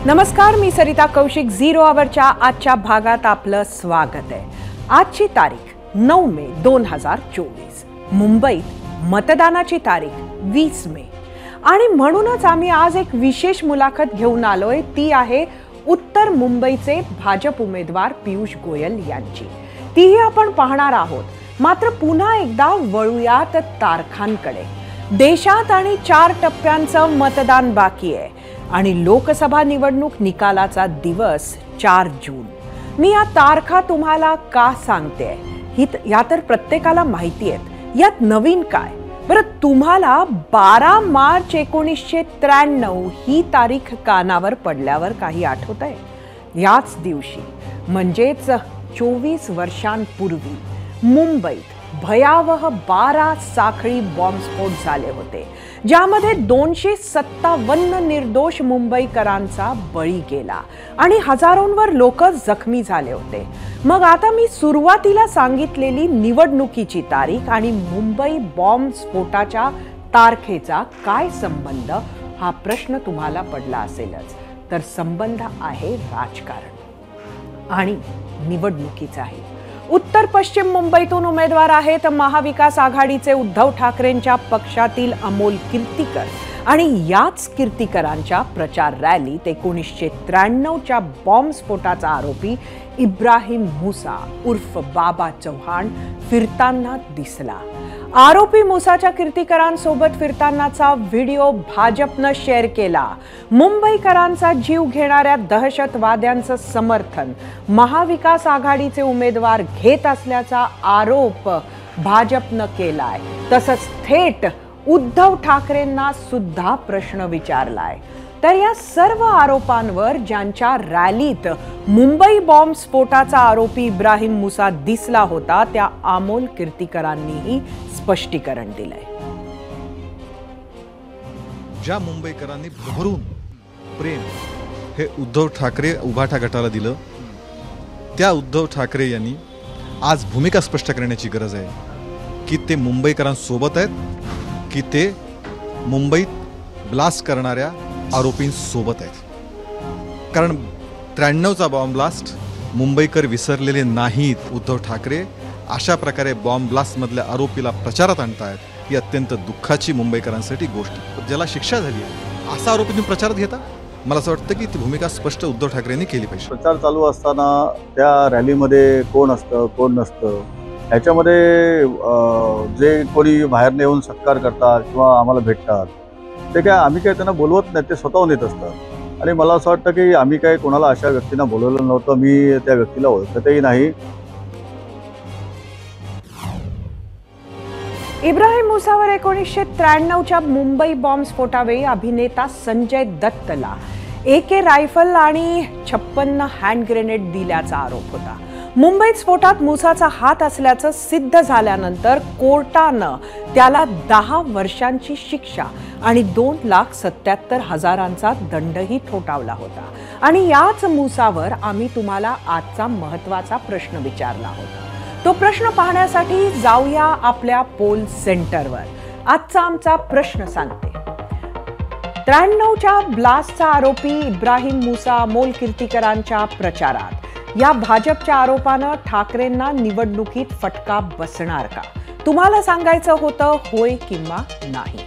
नमस्कार, मी सरिता कौशिक. 0 आवरच्या आजच्या भागात आपलं स्वागत आहे. आजची तारीख 9 मे 2024. मुंबईत मतदानाची तारीख 20 मे. आणि म्हणूनच आम्ही आज एक विशेष मुलाखत घेऊन आलोय. ती आहे उत्तर मुंबईचे भाजप उमेदवार पियुष गोयल यांची. तीही आपण पाहणार आहोत. मात्र पुन्हा एकदा वळूयात तारखांकडे. देशात आणि 4 टप्प्यांचं मतदान बाकी आहे आणि लोकसभा निवडणूक निकालाचा दिवस 4 जून. मी या तारखा तुम्हाला का सांगते या तर प्रत्येकाला माहिती आहेत. यात नवीन काय? बरं, तुम्हाला 12 मार्च 1993 ही तारीख कानावर पडल्यावर काही आठवतंय? याच दिवशी म्हणजेच 24 वर्षांपूर्वी मुंबईत भयावह 12 साखळी बॉम्बस्फोट झाले होते, ज्यामध्ये 257 निर्दोष मुंबईकरांचा बळी गेला आणि हजारोंवर लोक जखमी झाले होते. मग आता मी सुरुवातीला सांगितलेली निवडणुकीची तारीख आणि मुंबई बॉम्बस्फोटाच्या तारखेचा काय संबंध, हा प्रश्न तुम्हाला पडला असेलच. तर संबंध आहे राजकारण आणि निवडणुकीचाही. उत्तर पश्चिम मुंबईतून उमेदवार आहेत महाविकास आघाडीचे उद्धव ठाकरेंच्या पक्षातील अमोल कीर्तीकर आणि याच कीर्तीकरांच्या प्रचार रॅलीत 1993च्या बॉम्बस्फोटाचा आरोपी इब्राहिम मुसा उर्फ बाबा चव्हाण फिरताना दिसला. आरोपी मुसाच्या कीर्तीकरांसोबत फिरतानाचा व्हिडिओ भाजपनं शेअर केला. मुंबईकरांचा जीव घेणाऱ्या दहशतवाद्यांचं समर्थन महाविकास आघाडीचे उमेदवार घेत असल्याचा आरोप भाजपनं केलाय. तसंच थेट उद्धव ठाकरेंना सुद्धा प्रश्न विचारलाय. तर या सर्व आरोपांवर ज्यांच्या रॅलीत मुंबई बॉम्बस्फोटाचा आरोपी इब्राहिम मुसा दिसला होता, त्या अमोल कीर्तीकरांनीही स्पष्टीकरण दिलंय. ज्या मुंबईकरांनी भरून प्रेम हे उद्धव ठाकरे उभाटा गटाला दिलं, त्या उद्धव ठाकरे यांनी आज भूमिका स्पष्ट करण्याची गरज आहे की ते मुंबईकरांसोबत आहेत की ते मुंबईत ब्लास्ट करणाऱ्या आरोपींसोबत आहेत. कारण 93चा बॉम्ब ब्लास्ट मुंबईकर विसरलेले नाहीत. उद्धव ठाकरे अशा प्रकारे बॉम्ब ब्लास्टमधल्या आरोपीला प्रचारात आणतायत, ही अत्यंत दुःखाची मुंबईकरांसाठी गोष्ट. ज्याला शिक्षा झाली आहे असा आरोपी तुम्ही प्रचारात घेता? मला असं वाटतं की ती भूमिका स्पष्ट उद्धव ठाकरेंनी केली पाहिजे. प्रचार चालू असताना त्या रॅलीमध्ये कोण असतं कोण नसतं ह्याच्यामध्ये जे कोणी बाहेरनं येऊन सत्कार करतात किंवा आम्हाला भेटतात, ते काय आम्ही काय त्यांना बोलवत नाही, ते स्वतःहून येत असतात. आणि मला असं वाटतं की आम्ही काय कोणाला अशा व्यक्तींना बोलवलं नव्हतं. मी त्या व्यक्तीला ओळखतही नाही. इब्राहिम मुसावर 1993च्या मुंबई बॉम्बस्फोटावेळी अभिनेता संजय दत्तला AK रायफल आणि 56 हँड ग्रेनेड दिल्याचा आरोप होता. मुंबईत स्फोटात मुसाचा हात असल्याचं सिद्ध झाल्यानंतर कोर्टानं त्याला 10 वर्षांची शिक्षा आणि 2,77,000चा दंडही ठोठावला होता. आणि याच मुसावर आम्ही तुम्हाला आजचा महत्त्वाचा प्रश्न विचारला होता. तो प्रश्न पाहण्यासाठी जाऊया आपल्या पोल सेंटरवर. आजचा आमचा प्रश्न सांगते. 93च्या ब्लास्टचा आरोपी इब्राहिम मुसा अमोल कीर्तीकरांच्या प्रचारात या भाजपच्या आरोपानं ठाकरेंना निवडणुकीत फटका बसणार का? तुम्हाला सांगायचं होतं होय किंवा नाही.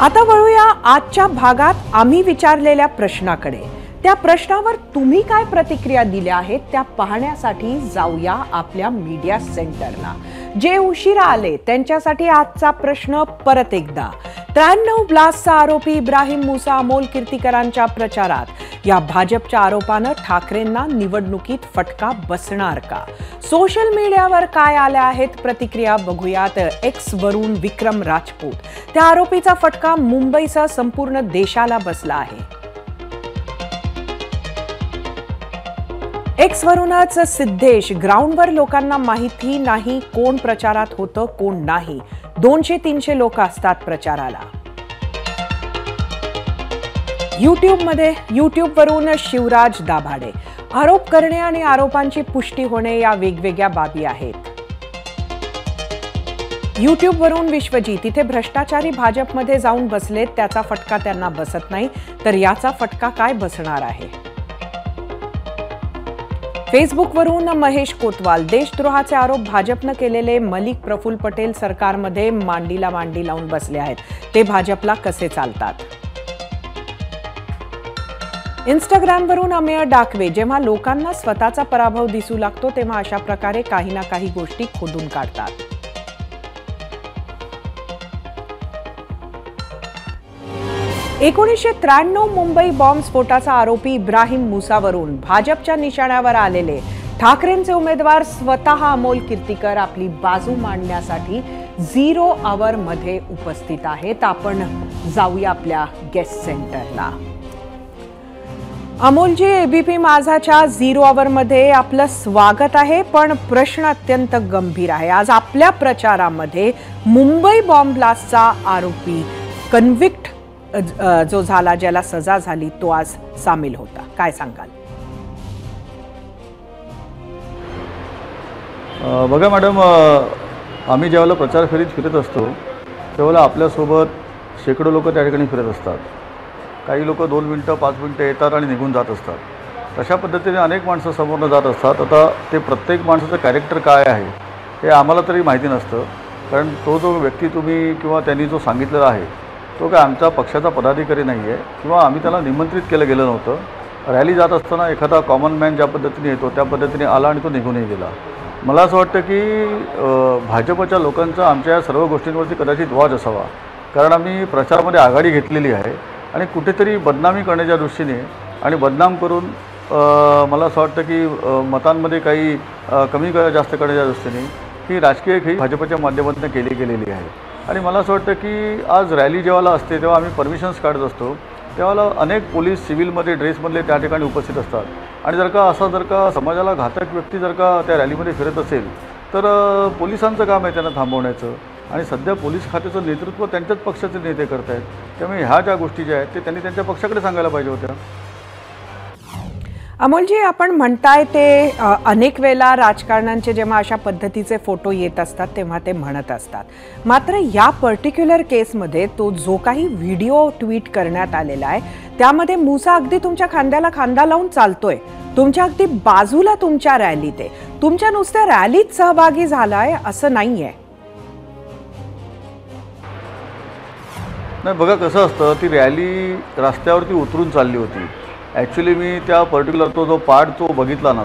आता वळूया आजच्या भागात आम्ही विचारलेल्या प्रश्नाकडे. त्या प्रश्नावर तुम्ही काय प्रतिक्रिया दिल्या आहेत त्या पाहण्यासाठी जाऊया आपल्या मीडिया सेंटरला. जे उशिरा आले त्यांच्यासाठी आजचा प्रश्न परत एकदा. 93 ब्लास्टचा आरोपी इब्राहिम मुसा अमोल कीर्तीकरांच्या प्रचारात या भाजपच्या आरोपानं ठाकरेंना निवडणुकीत फटका बसणार का? सोशल मीडियावर काय आल्या आहेत प्रतिक्रिया बघूयात. X वरून विक्रम राजपूत. त्या आरोपीचा फटका मुंबईसह संपूर्ण देशाला बसला आहे. X वरूनच सिद्धेश. ग्राउंडवर लोकांना माहिती नाही कोण प्रचारात होतं कोण नाही. 200-300 लोक असतात प्रचाराला. यूट्यूबवरून शिवराज दाभाडे. आरोप करणे आणि आरोपांची पुष्टी होणे या वेगवेगळ्या बाबी आहेत. यूट्यूबवरून विश्वजीत इथे भ्रष्टाचारी भाजपमध्ये जाऊन बसलेत, त्याचा फटका त्यांना बसत नाही, तर याचा फटका काय बसणार आहे? फेसबुकवरून महेश कोतवाल, देशद्रोहाचे आरोप भाजपनं केलेले मलिक प्रफुल्ल पटेल सरकारमध्ये मांडीला मांडी लावून बसले आहेत, ते भाजपला कसे चालतात? इंस्टाग्रामवरून अमेय डाकवे, जेव्हा लोकांना स्वतःचा पराभव दिसू लागतो तेव्हा अशा प्रकारे काही ना काही गोष्टी खोदून काढतात. 1993 मुंबई बॉम्बस्फोटाचा आरोपी इब्राहिम मुसावरून भाजपच्या निशाण्यावर आलेले ठाकरेंचे उमेदवार स्वतः अमोल कीर्तीकर आपली बाजू मांडण्यासाठी 0 आवरमध्ये उपस्थित आहेत. आपण जाऊया आपल्या गेस्ट सेंटरला. अमोलजी, एबीपी माझाच्या 0 आवरमध्ये आपलं स्वागत आहे. पण प्रश्न अत्यंत गंभीर आहे. आज आपल्या प्रचारामध्ये मुंबई बॉम्ब ब्लास्टचा आरोपी कन्व्हिक्ट जो झाला, ज्याला सजा झाली, तो आज सामील होता. काय सांगाल? बघा मॅडम, आम्ही ज्यावेळेला प्रचार फेरीत फिरत असतो त्यावेळेला आपल्यासोबत शेकडो लोक त्या ठिकाणी फिरत असतात. काही लोक 2 मिनटं 5 मिनटं येतात आणि निघून जात असतात. तशा पद्धतीने अनेक माणसं समोरनं जात असतात. आता ते प्रत्येक माणसाचं कॅरेक्टर काय आहे हे आम्हाला तरी माहिती नसतं, कारण तो जो व्यक्ती तुम्ही किंवा त्यांनी जो सांगितलेला आहे तो काय आमच्या पक्षाचा पदाधिकारी नाही आहे किंवा आम्ही त्याला निमंत्रित केलं गेलं नव्हतं. रॅली जात असताना एखादा कॉमन मॅन ज्या पद्धतीने येतो त्या पद्धतीने आला आणि तो निघूनही गेला. मला असं वाटतं की भाजपच्या लोकांचा आमच्या या सर्व गोष्टींवरती कदाचित वाद असावा, कारण आम्ही प्रचारामध्ये आघाडी घेतलेली आहे आणि कुठेतरी बदनामी करण्याच्या दृष्टीने आणि बदनाम करून मला असं वाटतं की मतांमध्ये काही कमी जास्त करण्याच्या दृष्टीने ही राजकीय खेळी भाजपच्या माध्यमातून केली गेलेली आहे. आणि मला असं वाटतं की आज रॅली जेव्हा असते तेव्हा आम्ही परमिशन्स काढत असतो, तेव्हा अनेक पोलीस सिव्हिलमध्ये ड्रेसमधले त्या ठिकाणी उपस्थित असतात. आणि जर का समाजाला घातक व्यक्ती जर का त्या रॅलीमध्ये फिरत असेल तर पोलिसांचं काम आहे त्यांना थांबवण्याचं. आणि सध्या पोलीस खात्याचं नेतृत्व त्यांच्याच पक्षाचे नेते करत आहेत. त्यामुळे ह्या ज्या गोष्टी ज्या आहेत ते त्यांनी त्यांच्या पक्षाकडे सांगायला पाहिजे होत्या. अमोलजी, आपण म्हणताय ते अनेक वेळेला राजकारण्यांचे जेव्हा अशा पद्धतीचे फोटो येत असतात तेव्हा ते म्हणत असतात. मात्र या पर्टिक्युलर केसमध्ये तो जो काही व्हिडिओ ट्विट करण्यात आलेला आहे त्यामध्ये मुसा अगदी तुमच्या खांद्याला खांदा लावून चालतोय, तुमच्या अगदी बाजूला तुमच्या रॅलीत आहे, तुमच्या नुसत्या रॅलीत सहभागी झालाय असं नाहीये. नाही, बघा कसं असतं, ती रॅली रस्त्यावरती उतरून चालली होती. ॲक्च्युली मी त्या पर्टिक्युलर तो जो पार्ट तो बघितला ना,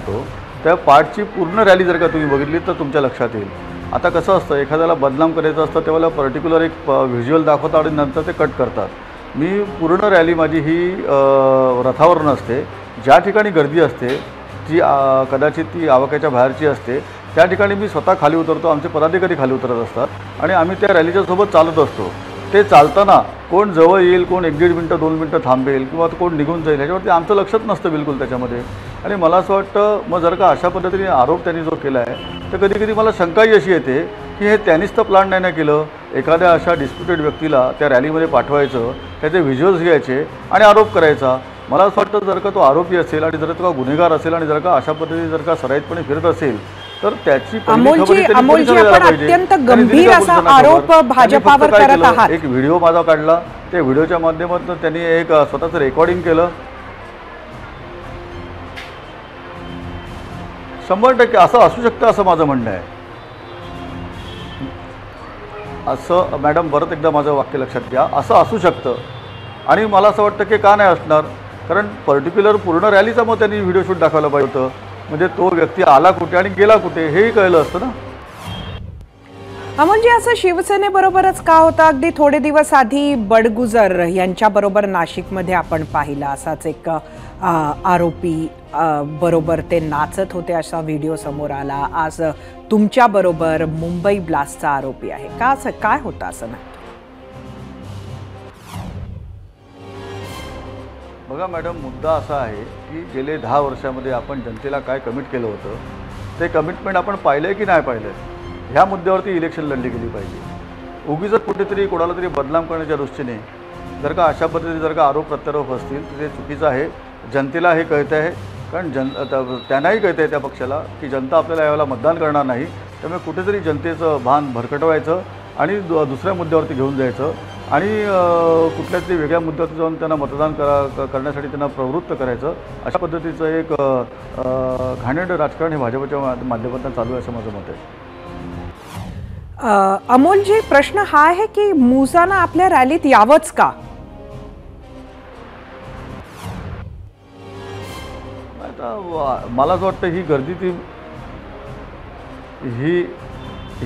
त्या पार्टची पूर्ण रॅली जर का तुम्ही बघितली तर तुमच्या लक्षात येईल. आता कसं असतं, एखाद्याला बदनाम करायचं असतं तेव्हा पर्टिक्युलर एक व्हिज्युअल दाखवतात आणि नंतर ते कट करतात. मी पूर्ण रॅली माझी ही रथावर नसते, ज्या ठिकाणी गर्दी असते जी कदाचित ती आवाक्याच्या बाहेरची असते त्या ठिकाणी मी स्वतः खाली उतरतो, आमचे पदाधिकारी खाली उतरत असतात आणि आम्ही त्या रॅलीच्या सोबत चालत असतो. ते चालताना कोण जवळ येईल, कोण 1-1.5 मिनटं 2 मिनटं थांबेल किंवा कोण निघून जाईल ह्याच्यावरती आमचं लक्षच नसतं बिलकुल त्याच्यामध्ये. आणि मला असं वाटतं मग जर का अशा पद्धतीने आरोप त्यांनी जो केला आहे तर कधी कधी मला शंकाही अशी येते की हे त्यांनीच तर प्लॅन नाही ना केलं. एखाद्या अशा डिस्प्युटेड व्यक्तीला त्या रॅलीमध्ये पाठवायचं, त्याचे व्हिज्युअल्स घ्यायचे आणि आरोप करायचा. मला असं वाटतं जर का तो आरोपी असेल आणि जर का गुन्हेगार असेल आणि जर का अशा पद्धतीने जर का सराईतपणे फिरत असेल तर त्याची अमोलजी, आपण अत्यंत गंभीर असा आरोप भाजपावर करत आहात. एक व्हिडिओ माझा काढला, त्या व्हिडिओच्या माध्यमातून त्यांनी एक स्वतःचं रेकॉर्डिंग केलं. 100% असं असू शकतं असं माझं म्हणणं आहे. असं मॅडम, परत एकदा माझं वाक्य लक्षात घ्या, असं असू शकतं. आणि मला असं वाटतं की का नाही असणार, कारण पर्टिक्युलर पूर्ण रॅलीचा मग त्यांनी व्हिडिओ शूट दाखवायला पाहिजे होतं. म्हणजे तो व्यक्ती आला कुठे आणि गेला कुठे हेही कळलं असतं ना. म्हणजे असं शिवसेनेबरोबरच का होतं? अगदी थोडे दिवस आधी बडगुजर यांच्याबरोबर नाशिकमध्ये आपण पाहिला असाच एक आरोपी बरोबर ते नाचत होते असा व्हिडिओ समोर आला. आज तुमच्याबरोबर मुंबई ब्लास्टचा आरोपी आहे का? असं काय होतं असं नाही? बघा मॅडम, मुद्दा असा आहे की गेले 10 वर्षामध्ये आपण जनतेला काय कमिट केलं होतं ते कमिटमेंट आपण पाहिलं आहे की नाही पाहिलं आहे. ह्या मुद्द्यावरती इलेक्शन लढली गेली पाहिजे. उगीच कुठेतरी कोणाला तरी बदनाम करण्याच्या दृष्टीने जर का अशा पद्धतीने जर का आरोप प्रत्यारोप असतील तर ते चुकीचं आहे. जनतेला हे कळतं आहे, कारण त्यांनाही कळतं आहे त्या पक्षाला की जनता आपल्याला यावेळेला मतदान करणार नाही. त्यामुळे कुठेतरी जनतेचं भान भरकटवायचं आणि दुसऱ्या मुद्द्यावरती घेऊन जायचं आणि कुठल्या तरी वेगळ्या मुद्द्यावरती जाऊन त्यांना मतदान करण्यासाठी त्यांना प्रवृत्त करायचं. अशा पद्धतीचं एक घाणेरडं राजकारण हे भाजपच्या माध्यमातून चालू आहे असं माझं मत आहे. अमोलजी, प्रश्न हा आहे की मुसानं आपल्या रॅलीत यावंच का? मला असं वाटतं ही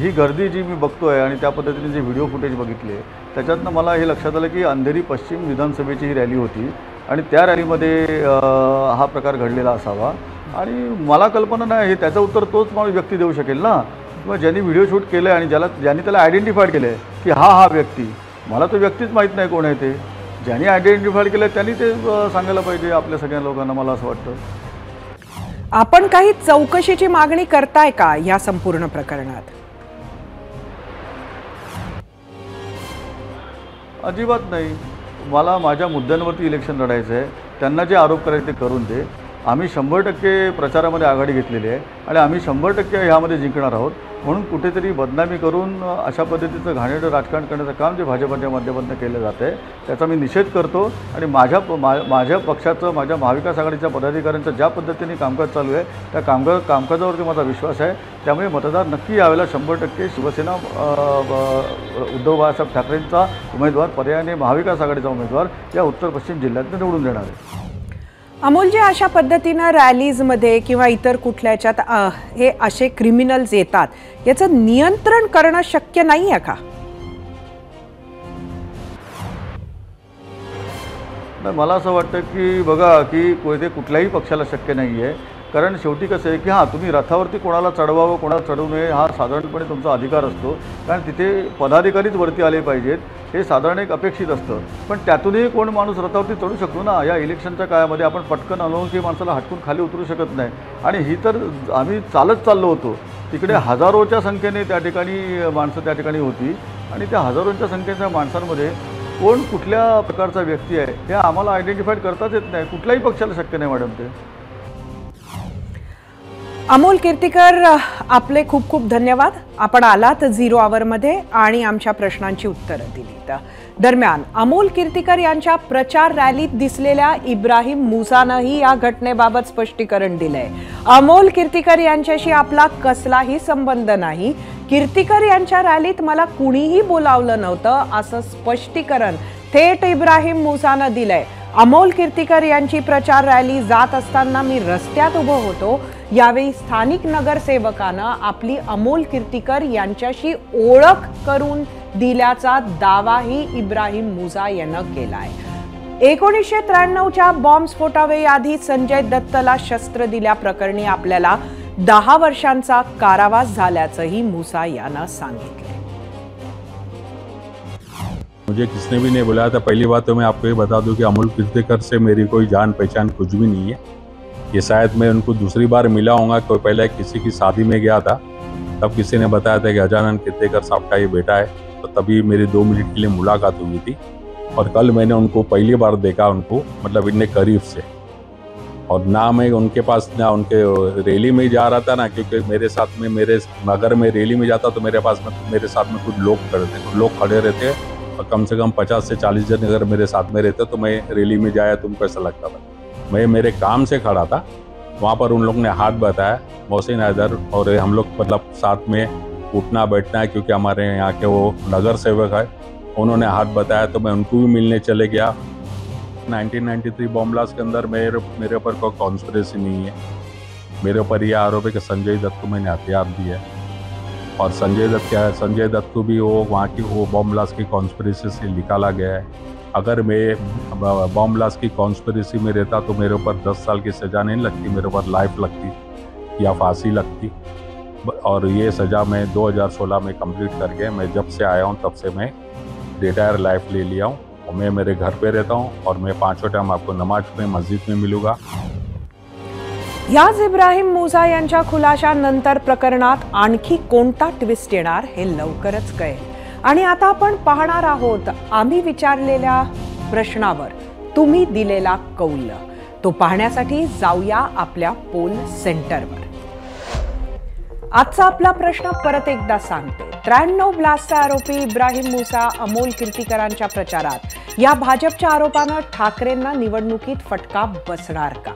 गर्दी जी मी बघतोय आणि त्या पद्धतीने जे व्हिडिओ फुटेज बघितले त्याच्यातनं मला हे लक्षात आलं की अंधेरी पश्चिम विधानसभेची ही रॅली होती आणि त्या रॅलीमध्ये हा प्रकार घडलेला असावा. आणि मला कल्पना नाही, त्याचं उत्तर तोच माणूस व्यक्ती देऊ शकेल ना, किंवा ज्यांनी व्हिडिओ शूट केलं आणि ज्यांनी त्याला आयडेंटिफाईड केलं आहे की हा व्यक्ती, मला तो व्यक्तीच माहीत नाही कोण आहे ते. ज्यांनी आयडेंटिफाईड केलं त्यांनी ते सांगायला पाहिजे आपल्या सगळ्या लोकांना, मला असं वाटतं. आपण काही चौकशीची मागणी करताय का या संपूर्ण प्रकरणात? अजिबात नाही. मला माझ्या मुद्द्यांवरती इलेक्शन लढायचं आहे. त्यांना जे आरोप करायचे ते करून दे. आम्ही 100% प्रचारामध्ये आघाडी घेतलेली आहे आणि आम्ही 100% ह्यामध्ये जिंकणार आहोत. म्हणून कुठेतरी बदनामी करून अशा पद्धतीचं घाणेरडं राजकारण करण्याचं काम जे भाजपच्या माध्यमातून केलं जातं आहे त्याचा मी निषेध करतो. आणि माझ्या पक्षाचं, माझ्या महाविकास आघाडीच्या पदाधिकाऱ्यांचं ज्या पद्धतीने कामकाज चालू आहे त्या कामकाजावरती माझा विश्वास आहे. त्यामुळे मतदार नक्की यावेळेला 100% शिवसेना उद्धव बाळासाहेब ठाकरेंचा उमेदवार, पर्यायाने महाविकास आघाडीचा उमेदवार या उत्तर पश्चिम जिल्ह्यात निवडून देणार आहे. अमोलजी, अशा पद्धतीनं रॅलीजमध्ये किंवा इतर कुठल्याच्यात हे असे क्रिमिनल्स येतात, याचं नियंत्रण करणं शक्य नाही आहे का? नाही, मला असं वाटतं की बघा की ते कुठल्याही पक्षाला शक्य नाही आहे. कारण शेवटी कसं आहे की हां, तुम्ही रथावरती कोणाला चढवावं कोणाला चढवू नये हा साधारणपणे तुमचा अधिकार असतो. कारण तिथे पदाधिकारीच वरती आले पाहिजेत हे साधारण एक अपेक्षित असतं. पण त्यातूनही कोण माणूस रथावरती चढू शकतो ना. या इलेक्शनच्या काळामध्ये आपण पटकन अनोळखी माणसाला हटकून खाली उतरू शकत नाही. आणि ही तर आम्ही चालत चाललो होतो, तिकडे हजारोच्या संख्येने त्या ठिकाणी माणसं त्या ठिकाणी होती आणि त्या हजारोंच्या संख्येच्या माणसांमध्ये कोण कुठल्या प्रकारचा व्यक्ती आहे हे आम्हाला आयडेंटिफाईड करताच येत नाही. कुठल्याही पक्षाला शक्य नाही मॅडम ते. अमोल कीर्तीकर, आपले खूप खूप धन्यवाद. आपण आलात 0 आवरमध्ये आणि आमच्या प्रश्नांची उत्तरं दिलीत. दरम्यान अमोल कीर्तीकर यांच्या प्रचार रॅलीत दिसलेल्या इब्राहिम मुसानंही या घटनेबाबत स्पष्टीकरण दिलंय. अमोल कीर्तीकर यांच्याशी आपला कसलाही संबंध नाही, कीर्तीकर यांच्या रॅलीत मला कुणीही बोलावलं नव्हतं असं स्पष्टीकरण थेट इब्राहिम मुसानं दिलंय. अमोल कीर्तीकर यांची प्रचार रॅली जात असताना मी रस्त्यात उभं होतो. यावेळी स्थानिक नगरसेवकानं आपली अमोल कीर्तीकर यांच्याशी ओळख करून दिल्याचा दावाही इब्राहिम मुसा यानं केलाय. 1993च्या बॉम्बस्फोटावेळी आधी संजय दत्तला शस्त्र दिल्याप्रकरणी आपल्याला 10 वर्षांचा कारावास झाल्याचंही मुसा यानं सांगितलं. मुझे किसने भी नहीं बुलाया था. पहली बात तो मैं आपको ये बता दूं कि अमोल कीर्तिकर से मेरी कोई जान पहचान कुछ भी नहीं है. ये शायद मैं उनको दूसरी बार मिला होगा. कोई पहले किसी की शादी में गया था, तब किसी ने बताया था कि अजानंद कीर्तिकर साहब का ये बेटा है, तो तभी मेरी 2 मिनट के लिए मुलाकात हुई थी. और कल मैंने उनको पहली बार देखा, उनको मतलब इतने करीब से. और ना मैं उनके पास, ना उनके रैली में जा रहा था ना, क्योंकि मेरे साथ में, मेरे अगर मैं रैली में जाता तो मेरे पास में मेरे साथ में कुछ लोग खड़े रहते और कम से कम 50 से 40 जन अगर मेरे साथ में रहते तो मैं रैली में जाया तुमको ऐसा लगता था. मैं मेरे काम से खड़ा था, वहाँ पर उन लोगों ने हाथ बताया, मोहसिन हैदर, और हम लोग मतलब साथ में उठना बैठना है क्योंकि हमारे यहाँ के वो नगर सेवक है, उन्होंने हाथ बताया तो मैं उनको भी मिलने चले गया. 1993 बॉम्ब ब्लास्ट के अंदर मेरे ऊपर कोई कॉन्स्पिरेसी नहीं है. मेरे ऊपर यह आरोप है कि संजय दत्त को मैंने हथियार दिया है. और संजय दत्त क्या है, संजय दत्त को भी वो वहाँ की वो बॉम्ब ब्लास्ट की कॉन्स्पिरेसी से निकाला गया है. अगर मैं बॉम्ब ब्लास्ट की कॉन्स्पिरेसी में रहता तो मेरे ऊपर 10 साल की सज़ा नहीं लगती, मेरे ऊपर लाइफ लगती या फांसी लगती. और ये सज़ा मैं 2016 में कंप्लीट कर गया. मैं जब से आया हूँ तब से मैं रिटायर लाइफ ले लिया हूँ. और मैं मेरे घर पे रहता हूँ और मैं 5 टाइम आपको नमाज में मस्जिद में मिलूँगा. याच इब्राहिम मुसा यांच्या खुलाशानंतर प्रकरणात आणखी कोणता ट्विस्ट येणार हे लवकरच कळेल. आणि आता आपण पाहणार आहोत आम्ही विचारलेल्या प्रश्नावर तुम्ही दिलेला कौल. तो पाहण्यासाठी जाऊया आपल्या पोल सेंटरवर. आजचा आपला प्रश्न परत एकदा सांगते. 93 ब्लास्टचा आरोपी इब्राहिम मुसा अमोल कीर्तीकरांच्या प्रचारात। या भाजपच्या आरोपानं ठाकरेंना निवडणुकीत फटका बसणार का?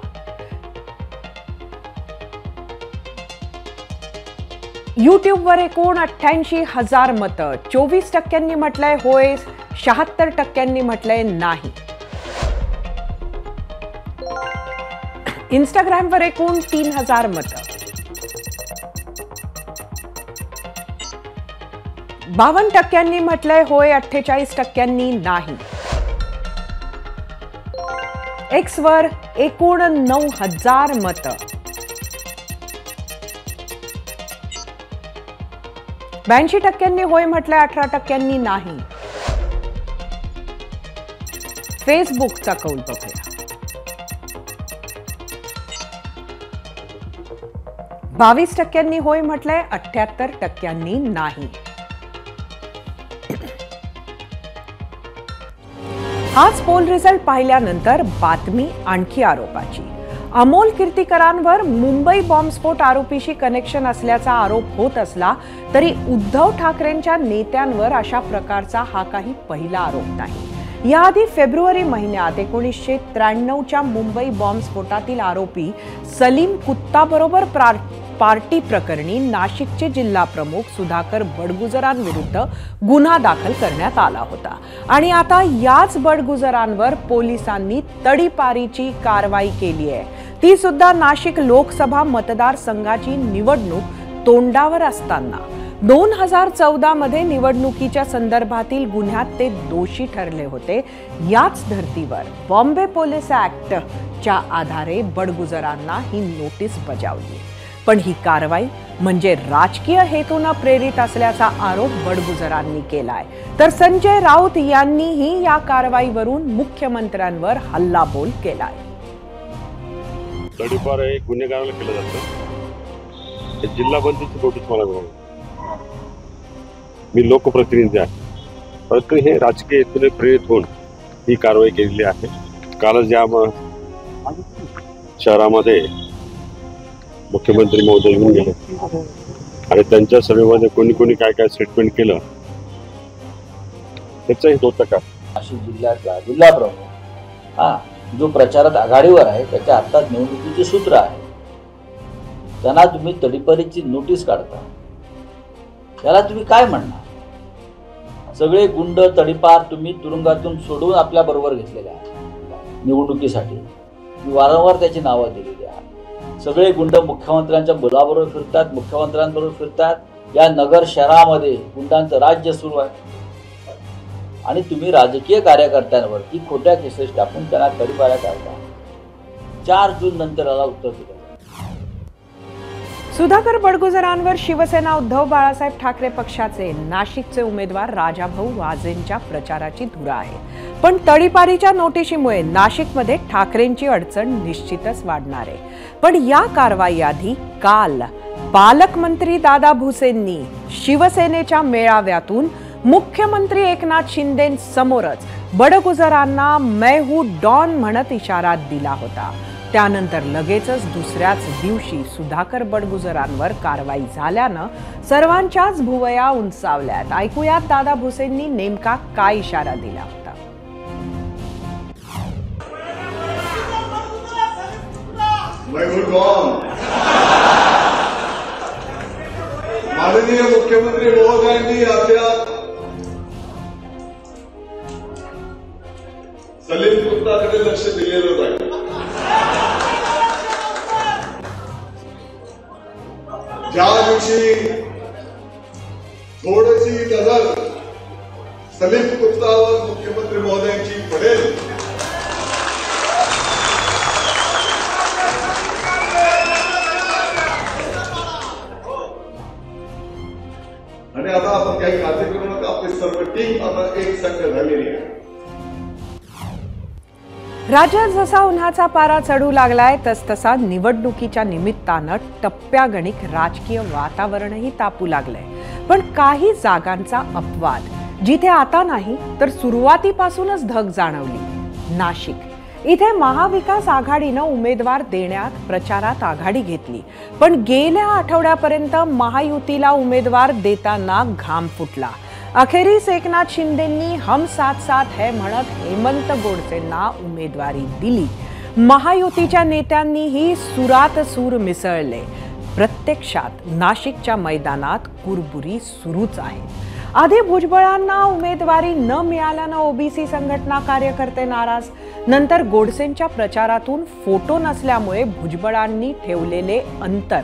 युट्यूबवर एकूण 88,000 मतं, 24% म्हटलंय होय, 76% म्हटलंय नाही। इंस्टाग्रामवर एकूण 3,000 मतं, 52% म्हटलंय होय, 48% नाही। एक्सवर एकूण 9,000 मतं, 82% होय म्हटलंय, 18% नाही। फेसबुकचा कौल बघूया। 22% होय म्हटलंय, 78% नाही। हाच पोल रिझल्ट पाहिल्यानंतर बातमी आणखी आरोपाची। अमोल कीर्तीकरांवर मुंबई बॉम्बस्फोट आरोपीशी कनेक्शन असल्याचा आरोप होत असला तरी उद्धव ठाकरेंच्या नेत्यांवर अशा प्रकारचा हा काही पहिला आरोप नाही। याआधी फेब्रुवारी महिन्यात 1993च्या मुंबई बॉम्बस्फोटातील आरोपी सलीम कुत्ताबरोबर पार्टी प्रकरणी नाशिकचे जिल्हा प्रमुख सुधाकर बडगुजरांविरुद्ध गुन्हा दाखल करण्यात आला होता आणि आता याच बडगुजरांवर पोलिसांनी तडीपारीची कारवाई केली आहे, ती सुद्धा नाशिक लोकसभा मतदारसंघाची निवडणूक तोंडावर असताना। 2014 मध्ये निवडणुकीच्या संदर्भातील गुन्ह्यात ते दोषी ठरले होते। याच धर्तीवर बॉम्बे पोलीस ऍक्टच्या आधारे बडगुजरांना ही नोटीस बजावली, पण ही कारवाई म्हणजे राजकीय हेतूने प्रेरित असल्याचा आरोप बडगुजरांनी केलाय। तर संजय राऊत यांनीही या कारवाईवरून मुख्यमंत्र्यांवर हल्लाबोल केलाय। तडीपार हे गुन्हेगाराला केलं जातं, जिल्हा बंदीची नोटीस मला मिळाली। मी लोकप्रतिनिधी आहे, परंतु हे राजकीय हेतूने प्रेरित होऊन ही कारवाई केलेली आहे। कालच या शहरामध्ये मुख्यमंत्री महोदय येऊन गेले आणि त्यांच्या सभेमध्ये कोणी कोणी काय काय स्टेटमेंट केलं त्याचं हित होतं का? नाशिक जिल्ह्यातला जिल्हा प्रमुख जो प्रचारात आघाडीवर आहे, त्याच्या हातात निवडणुकीचे सूत्र आहे, त्यांना तुम्ही तडीपारीची नोटीस काढता, त्याला तुम्ही काय म्हणणार? सगळे गुंड तडीपार तुम्ही तुरुंगातून सोडून आपल्या बरोबर घेतलेले आहे निवडणुकीसाठी, वारंवार त्याची नावं दिलेली आहे। सगळे गुंड मुख्यमंत्र्यांच्या मुलाबरोबर फिरतात, मुख्यमंत्र्यांबरोबर फिरतात। या नगर शहरामध्ये गुंडांचं राज्य सुरू आहे आणि तुम्ही राजकीय कार्यकर्त्यांवरती खोट्या केसेस टाकून त्यांना तडीपाऱ्या काढता। 4 जून नंतर याला उत्तर दिलं। सुधाकर बडगुजरांवर शिवसेना उद्धव बाळासाहेब ठाकरे पक्षाचे नाशिकचे उमेदवार राजाभाऊ वाजेंच्या प्रचाराची धुरा आहे, पण तडीपारीच्या नोटिशीमुळे नाशिकमध्ये ठाकरेंची अडचण निश्चितच वाढणार आहे। पण या कारवाईआधी काल पालकमंत्री दादा भुसेंनी शिवसेनेच्या मेळाव्यातून मुख्यमंत्री एकनाथ शिंदेंसमोरच बडगुजरांना मैं हूं डॉन म्हणत इशारा दिला होता। त्यानंतर लगेचच दुसऱ्याच दिवशी सुधाकर बडगुजरांवर कारवाई झाल्यानं सर्वांच्याच भुवया उंचावल्यात। ऐकूयात दादा भुसेंनी नेमका काय इशारा दिला होता। माननीय मुख्यमंत्री महोदयांनी आपल्या सलीम कुत्ताकडे लक्ष दिलेलं पाहिजे। ज्या दिवशी थोडीशी नजर सलीम कुत्तावर मुख्यमंत्री महोदयांची पडेल, आणि आता आपण काही काळजी करू नका, आपली सर्व टीम आता एक संघ झालेली आहे। राज्यात जसा उन्हाचा पारा चढू लागलाय तसतसा निवडणुकीच्या निमित्तानं टप्प्यागणिक राजकीय वातावरणही तापू लागलंय। पण काही जागांचा अपवाद जिथे आता नाही तर सुरुवातीपासूनच धग जाणवली। नाशिक इथे महाविकास आघाडीनं उमेदवार देण्यात प्रचारात आघाडी घेतली, पण गेल्या आठवड्यापर्यंत महायुतीला उमेदवार देताना घाम फुटला. अखेरीस एकनाथ शिंदेंनी हम साथ साथ है म्हणत हेमंत गोडसेंना उमेदवारी दिली. महायुतीच्या नेत्यांनीही सुरात सूर मिसळले. प्रत्यक्षात नाशिकच्या मैदानात कुरबुरी सुरूच आहे. आधी भुजबळांना उमेदवारी न मिळाल्यानं ओबीसी संघटना कार्यकर्ते नाराज. नंतर गोडसेंच्या प्रचारातून फोटो नसल्यामुळे भुजबळांनी ठेवलेले अंतर,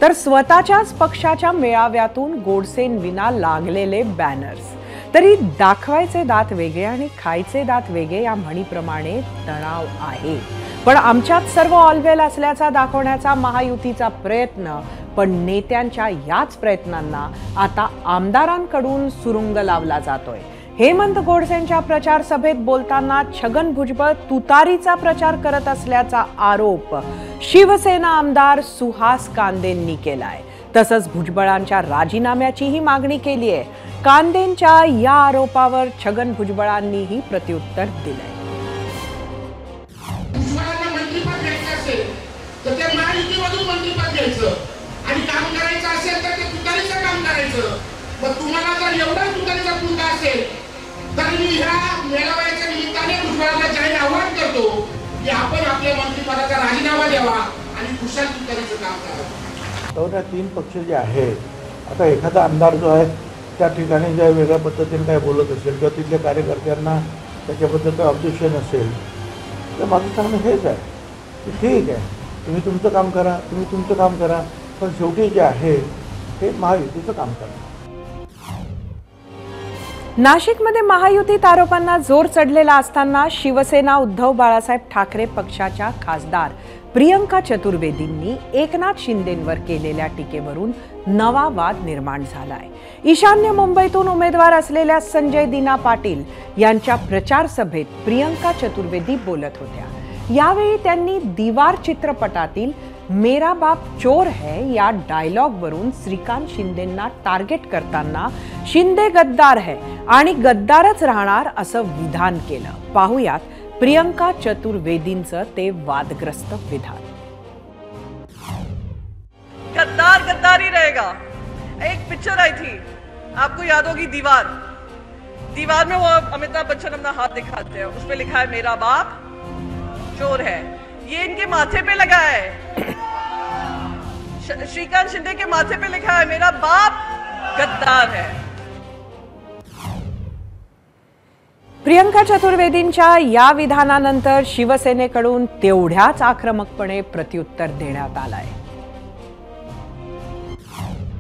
तर स्वतःच्याच पक्षाच्या मेळाव्यातून गोडसेंविना लागलेले बॅनर्स. तरी दाखवायचे दात वेगळे आणि खायचे दात वेगळे या म्हणीप्रमाणे तणाव आहे. पण आमच्यात सर्व ऑलवेल असल्याचा दाखवण्याचा महायुतीचा प्रयत्न, पण नेत्यांच्या याच प्रयत्नांना आता आमदारांकडून सुरुंग लावला जातोय. हेमंत गोडसेंच्या प्रचार सभेत बोलताना छगन भुजबळ तुतारीचा प्रचार करत असल्याचा आरोप शिवसेना आमदार सुहास कांदेंनी केलाय. तसंच भुजबळांच्या राजीनाम्याचीही मागणी केली आहे. कांदेंच्या या आरोपावर छगन भुजबळांनीही प्रत्युत्तर दिलंय. तर ते महायुतीमधून मंत्रिपद घ्यायचं आणि काम करायचं असेल तर ते तुतारीचं काम करायचं. मग तुम्हाला जर एवढा तुतारीचा मुद्दा असेल तर मी ह्या मेळाव्याच्या निमित्ताने भुजबळांना जाहीर आवाहन करतो की आपण आपल्या मंत्रिपदाचा राजीनामा द्यावा आणि कुशल तुतारीचं काम करावं. तर त्या तीन पक्ष जे आहेत, आता एखादा आमदार जो आहे त्या ठिकाणी ज्या वेगळ्या पद्धतीने काय बोलत असेल किंवा तिथल्या कार्यकर्त्यांना त्याच्याबद्दल काही ऑब्जेक्शन असेल तर माझं सांगणं हेच आहे की ठीक आहे, तुम्ही तुमचं काम करा, तुम्ही तुमचं काम करा, पण शेवटी जे आहे हे महायुतीचं काम करा. नाशिकमध्ये महायुतीत आरोपांना जोर चढलेला असताना शिवसेना उद्धव बाळासाहेब ठाकरे पक्षाच्या खासदार प्रियंका चतुर्वेदींनी एकनाथ शिंदेंवर केलेल्या टीकेवरून नवा वाद निर्माण झालाय. ईशान्य मुंबईतून उमेदवार असलेल्या संजय दिना पाटील यांच्या प्रचार सभेत प्रियंका चतुर्वेदी बोलत होत्या. यावेळी त्यांनी दीवार चित्रपटातील मेरा बाप चोर है या डायलॉगवरून श्रीकांत शिंदेंना टार्गेट करताना शिंदे गद्दार है आणि गद्दारच राहणार असं विधान केलं. पाहुयात प्रियंका चतुर्वेदींचं ते वादग्रस्त विधान. गद्दार गद्दार ही रहेगा. एक पिक्चर आई थी, आपको याद होगी, दीवार. दीवार में वो अमिताभ बच्चन अपना हाथ दिखाते हैं, उस पे लिखा है मेरा बाप चोर है. ये इनके माथे पे लगा है, श्रीकांत शिंदे के माथे पे लिखा है मेरा बाप गद्दार है. प्रियंका चतुर्वेदींच्या या विधानानंतर शिवसेनेकडून तेवढ्याच आक्रमकपणे प्रत्युत्तर देण्यात आलंय.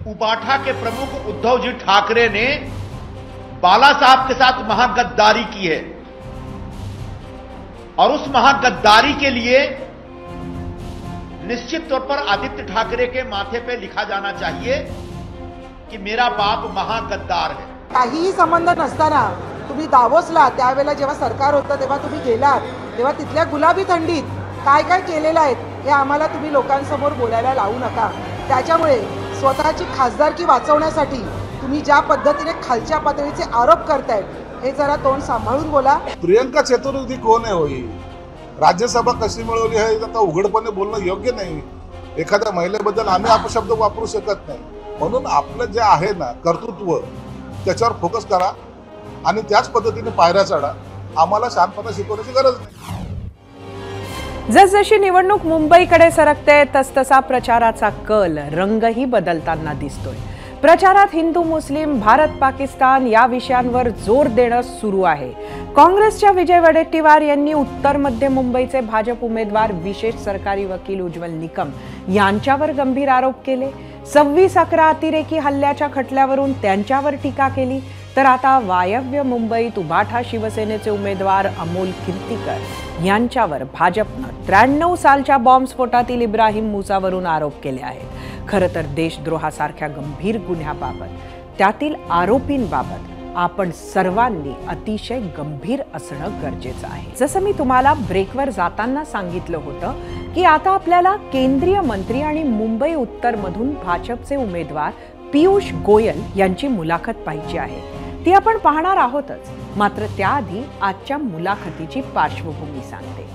उबाठा के प्रमुख उद्धव जी ठाकरे ने बाला साहब के साथ महागद्दारी की है और उस महागद्दारी के लिए निश्चित तौर पर आदित्य ठाकरे के माथे पे लिखा जाना चाहिए कि मेरा बाप महागद्दार है. काहीही संबंध नसताना तुम्ही दावोसला त्यावेळेला जेव्हा सरकार होतं तेव्हा तुम्ही गेलात, तेव्हा तिथल्या गुलाबी थंडीत काय काय केलेलं आहे हे आम्हाला तुम्ही लोकांसमोर बोलायला लावू नका. त्याच्यामुळे स्वतःची खासदारकी वाचवण्यासाठी तुम्ही ज्या पद्धतीने खालच्या पातळीचे आरोप करतायत हे जरा तोंड सांभाळून बोला. प्रियंका चतुर्वेदी कोण आहे होई? राज्यसभा कशी मिळवली आहे आता उघडपणे बोलणं योग्य नाही. एखाद्या महिलेबद्दल आम्ही अपशब्द वापरू शकत नाही. म्हणून आपलं जे आहे ना कर्तृत्व त्याच्यावर फोकस करा आणि त्याच पद्धतीने पायऱ्या चढा. आम्हाला शांतपणे शिकवण्याची गरज नाही. जसजशी निवडणूक मुंबईकडे सरकते तसतसा प्रचाराचा कल रंगही बदलताना दिसतोय. प्रचारात हिंदू मुस्लिम भारत पाकिस्तान या विषयांवर जोर देणं सुरू आहे. काँग्रेसच्या विजय वडेट्टीवार यांनी उत्तर मध्य मुंबईचे भाजप उमेदवार विशेष सरकारी वकील उज्ज्वल निकम यांच्यावर गंभीर आरोप केले. 26/11 अतिरेकी हल्ल्याच्या खटल्यावरून त्यांच्यावर टीका केली. तर आता वायव्य मुंबईत उबाठा शिवसेनेचे उमेदवार अमोल कीर्तीकर यांच्यावर भाजपनं 93 सालच्या बॉम्बस्फोटातील इब्राहिम मुसावरून आरोप केले आहेत. खरं तर देशद्रोहासारख्या गंभीर गुन्ह्याबाबत, त्यातील आरोपींबाबत आपण सर्वांनी अतिशय गंभीर असणं गरजेचं आहे. जसं मी तुम्हाला ब्रेकवर जाताना सांगितलं होतं की आता आपल्याला केंद्रीय मंत्री आणि मुंबई उत्तरमधून भाजपचे उमेदवार पियुष गोयल यांची मुलाखत पाहिजे आहे. ती आपण पाहणार आहोतच, मात्र त्याआधी आजच्या मुलाखतीची पार्श्वभूमी सांगते.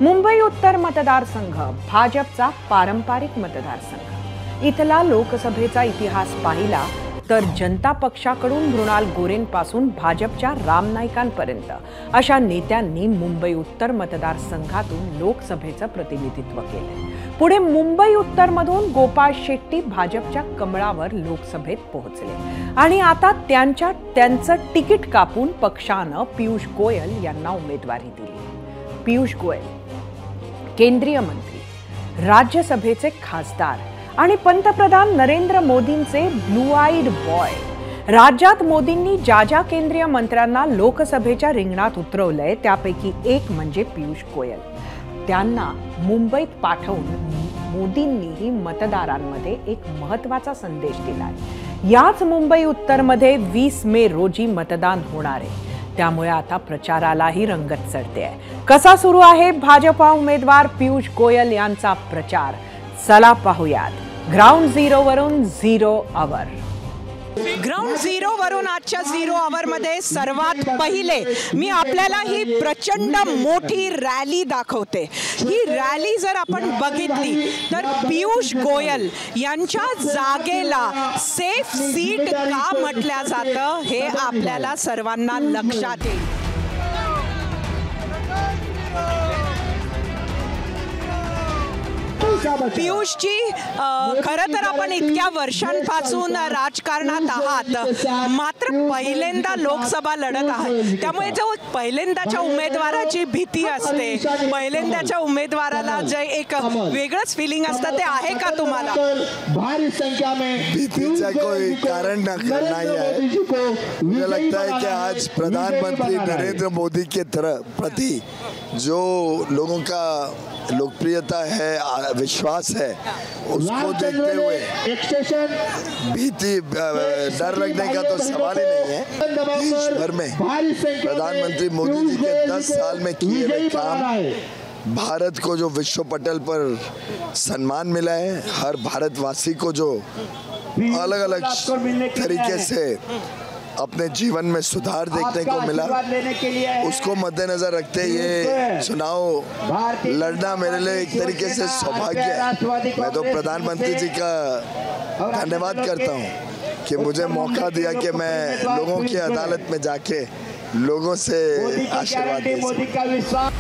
मुंबई उत्तर मतदारसंघ भाजपचा पारंपरिक मतदारसंघ. इथला लोकसभेचा इतिहास पाहिला तर जनता पक्षाकडून मृणाल गोरेंपासून भाजपच्या राम नाईकांपर्यंत अशा नेत्यांनी मुंबई उत्तर मतदारसंघातून लोकसभेचं प्रतिनिधित्व केलं. पुढे मुंबई उत्तरमधून गोपाळ शेट्टी भाजपच्या कमळावर लोकसभेत पोहोचले आणि आता त्यांचं तिकीट कापून पक्षानं पियुष गोयल यांना उमेदवारी दिली. पियुष गोयल केंद्रीय मंत्री, राज्यसभेचे खासदार आणि पंतप्रधान नरेंद्र मोदींचे ब्लू आईड बॉय. राज्यात मोदींनी ज्या केंद्रीय मंत्र्यांना लोकसभेच्या रिंगणात उतरवलंय त्यापैकी एक म्हणजे पियुष गोयल. त्यांना मुंबईत पाठवून मोदींनीही मतदारांमध्ये एक महत्त्वाचा संदेश दिलाय. याच मुंबई उत्तरमध्ये 20 मे रोजी मतदान होणार आहे. त्यामुळे आता प्रचारालाही रंगत चढते आहे. कसा सुरू आहे भाजपा उमेदवार पियुष गोयल यांचा प्रचार? चला पाहूयात. ग्राउंड झिरोवरून झिरो अवर. ग्राउंड झिरोवरून आजच्या 0 अवरमध्ये सर्वात पहिले मी आपल्याला ही प्रचंड मोठी रॅली दाखवते. ही रॅली जर आपण बघितली तर पियुष गोयल यांच्या जागेला सेफ सीट का म्हटलं जातं हे आपल्याला सर्वांना लक्षात येईल. पियुषजी, खरं तर आपण इतक्या वर्षांपासून राजकारणात आहात, मात्र पहिल्यांदा लोकसभा लढत आहात. त्यामुळे जो पहिल्यांदाच्या उमेदवाराची भीती असते, पहिल्यांदाच्या उमेदवाराला जे एक वेगळंच फिलिंग असतं ते आहे का तुम्हाला? भारी संख्या में भीतीचा कोई कारण नहीं है. मुझे लगता है कि आज प्रधानमंत्री नरेंद्र मोदी के प्रति जो लोगों का लोकप्रियता है, विश्वास है, उसको देखते हुए भीति डर लगने का तो सवाल ही नहीं है. देश भर में प्रधानमंत्री मोदी जी के 10 साल में किए हुए काम, भारत को जो विश्व पटल पर सम्मान मिला है, हर भारतवासी को जो अलग अलग तरीके से अपने जीवन में सुधार देखने को मिला, उसको मद्देनजर रखते ये चुनाव लड़ना मेरे लिए एक तरीके से सौभाग्य है. मैं तो प्रधानमंत्री जी का धन्यवाद करता हूँ कि मुझे मौका दिया कि मैं लोगों की अदालत में जाके लोगों से आशीर्वाद दे सकूं.